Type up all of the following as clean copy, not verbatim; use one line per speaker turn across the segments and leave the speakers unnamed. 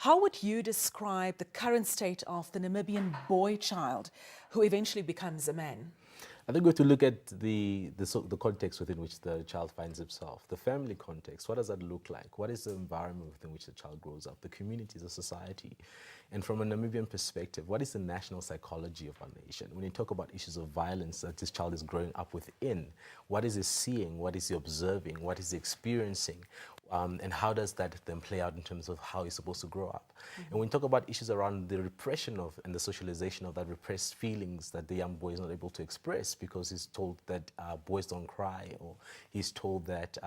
How would you describe the current state of the Namibian boy child who eventually becomes a man?
I think we have to look at the context within which the child finds himself, the family context. What does that look like? What is the environment within which the child grows up, the community, the society? And from a Namibian perspective, what is the national psychology of our nation? When you talk about issues of violence that this child is growing up within, what is he seeing? What is he observing? What is he experiencing? And how does that then play out in terms of how he's supposed to grow up? And when you talk about issues around the repression of and the socialization of that repressed feelings that the young boy is not able to express because he's told that boys don't cry, or he's told that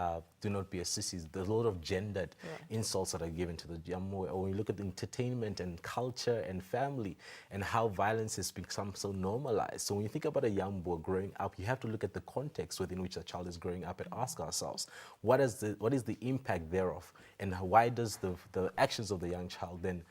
do not be a sissy. There's a lot of gendered insults that are given to the young boy. Or when you look at entertainment and culture and family and how violence has become so normalized. So when you think about a young boy growing up, you have to look at the context within which a child is growing up and ask ourselves, what is the impact thereof, and why does the actions of the young child then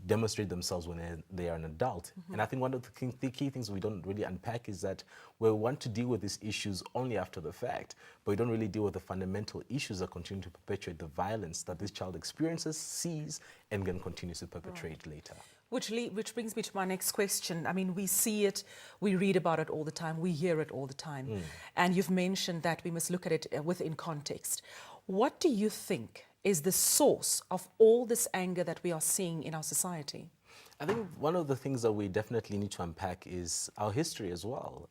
demonstrate themselves when they are an adult? And I think one of the key things we don't really unpack is that we want to deal with these issues only after the fact, but we don't really deal with the fundamental issues that continue to perpetuate the violence that this child experiences, sees, and then continues to perpetrate later.
Which brings me to my next question. I mean, we see it, we read about it all the time, we hear it all the time. And you've mentioned that we must look at it within context. What do you think is the source of all this anger that we are seeing in our society?
I think one of the things that we definitely need to unpack is our history as well.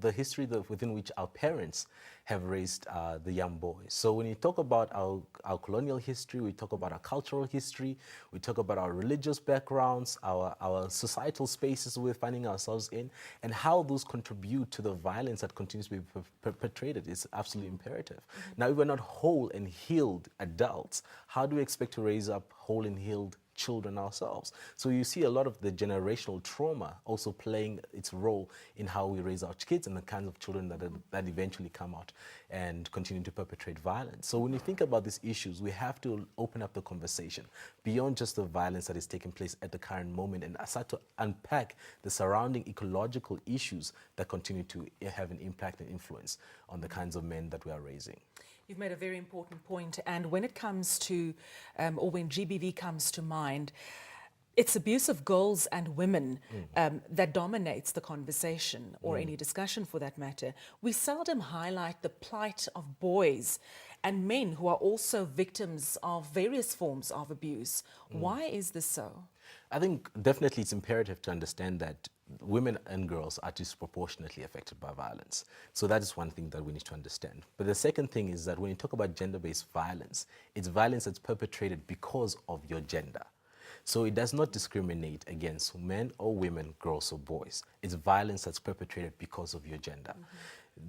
The history within which our parents have raised the young boys. So when you talk about our colonial history, we talk about our cultural history, we talk about our religious backgrounds, our societal spaces we're finding ourselves in, and how those contribute to the violence that continues to be perpetrated is absolutely imperative. Now, if we're not whole and healed adults, how do we expect to raise up whole and healed children ourselves? So you see a lot of the generational trauma also playing its role in how we raise our kids and the kinds of children that eventually come out and continue to perpetrate violence. So when you think about these issues, we have to open up the conversation beyond just the violence that is taking place at the current moment and start to unpack the surrounding ecological issues that continue to have an impact and influence on the kinds of men that we are raising.
You've made a very important point, and when it comes to, or when GBV comes to mind, it's abuse of girls and women that dominates the conversation, or any discussion for that matter. We seldom highlight the plight of boys and men who are also victims of various forms of abuse. Why is this so?
I think definitely it's imperative to understand that women and girls are disproportionately affected by violence. So that is one thing that we need to understand. But the second thing is that when you talk about gender-based violence, it's violence that's perpetrated because of your gender. So it does not discriminate against men or women, girls or boys. It's violence that's perpetrated because of your gender.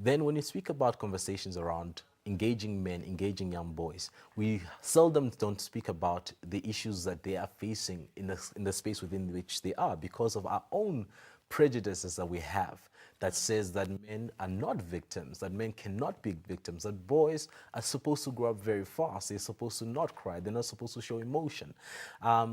Then when you speak about conversations around engaging men, engaging young boys, we seldom don't speak about the issues that they are facing in the space within which they are because of our own prejudices that we have that says that men are not victims, that men cannot be victims, that boys are supposed to grow up very fast, they're supposed to not cry, they're not supposed to show emotion.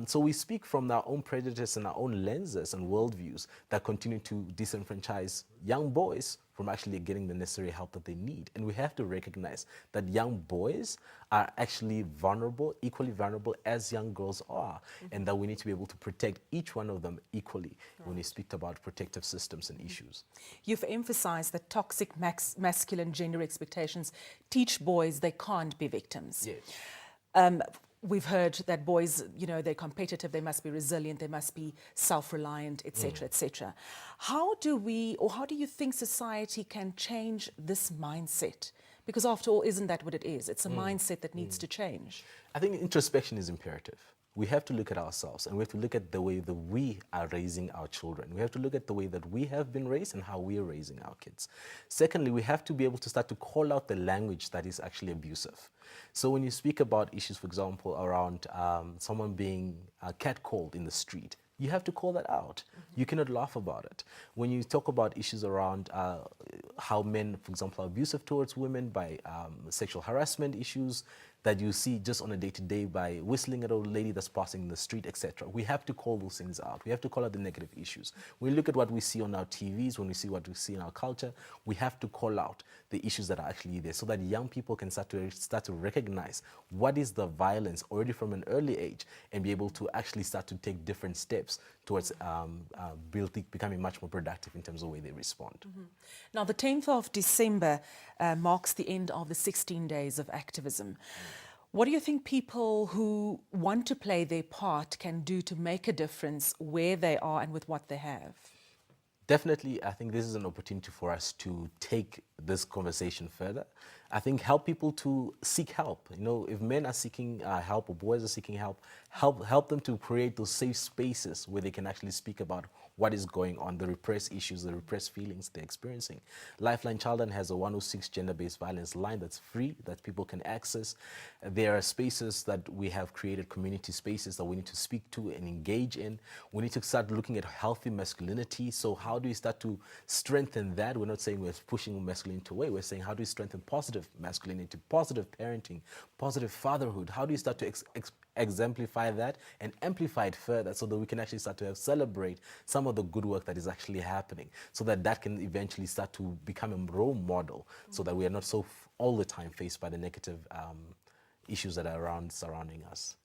So we speak from our own prejudices and our own lenses and worldviews that continue to disenfranchise young boys from actually getting the necessary help that they need. And we have to recognize that young boys are actually vulnerable, equally vulnerable as young girls are, and that we need to be able to protect each one of them equally when we speak about protective systems and issues.
You've emphasized that toxic masculine gender expectations teach boys they can't be victims.
Yes.
We've heard that boys, you know, they're competitive, they must be resilient, they must be self-reliant, etc., etc. How do you think society can change this mindset? Because after all, isn't that what it is? It's a mindset that needs to change.
I think introspection is imperative. We have to look at ourselves, and we have to look at the way that we are raising our children. We have to look at the way that we have been raised and how we are raising our kids. Secondly, we have to be able to start to call out the language that is actually abusive. So when you speak about issues, for example, around someone being catcalled in the street, you have to call that out. You cannot laugh about it. When you talk about issues around how men, for example, are abusive towards women by sexual harassment issues, that you see just on a day-to-day by whistling at a lady that's passing in the street, etc. We have to call those things out. We have to call out the negative issues. When we look at what we see on our TVs, when we see what we see in our culture, we have to call out the issues that are actually there so that young people can start to recognize what is the violence already from an early age and be able to actually start to take different steps towards becoming much more productive in terms of the way they respond.
Mm-hmm. Now, the 10th of December marks the end of the 16 days of activism. What do you think people who want to play their part can do to make a difference where they are and with what they have?
Definitely, I think this is an opportunity for us to take this conversation further. I think help people to seek help. You know, if men are seeking help or boys are seeking help, help them to create those safe spaces where they can actually speak about what is going on, the repressed issues, the repressed feelings they're experiencing. Lifeline Childline has a 106 gender-based violence line that's free, that people can access. There are spaces that we have created, community spaces that we need to speak to and engage in. We need to start looking at healthy masculinity. So how do we start to strengthen that? We're not saying we're pushing masculinity away. We're saying how do we strengthen positive masculinity, positive parenting, positive fatherhood? How do you start to exemplify that and amplify it further so that we can actually start to celebrate some of the good work that is actually happening so that that can eventually start to become a role model so that we are not so all the time faced by the negative issues that are surrounding us.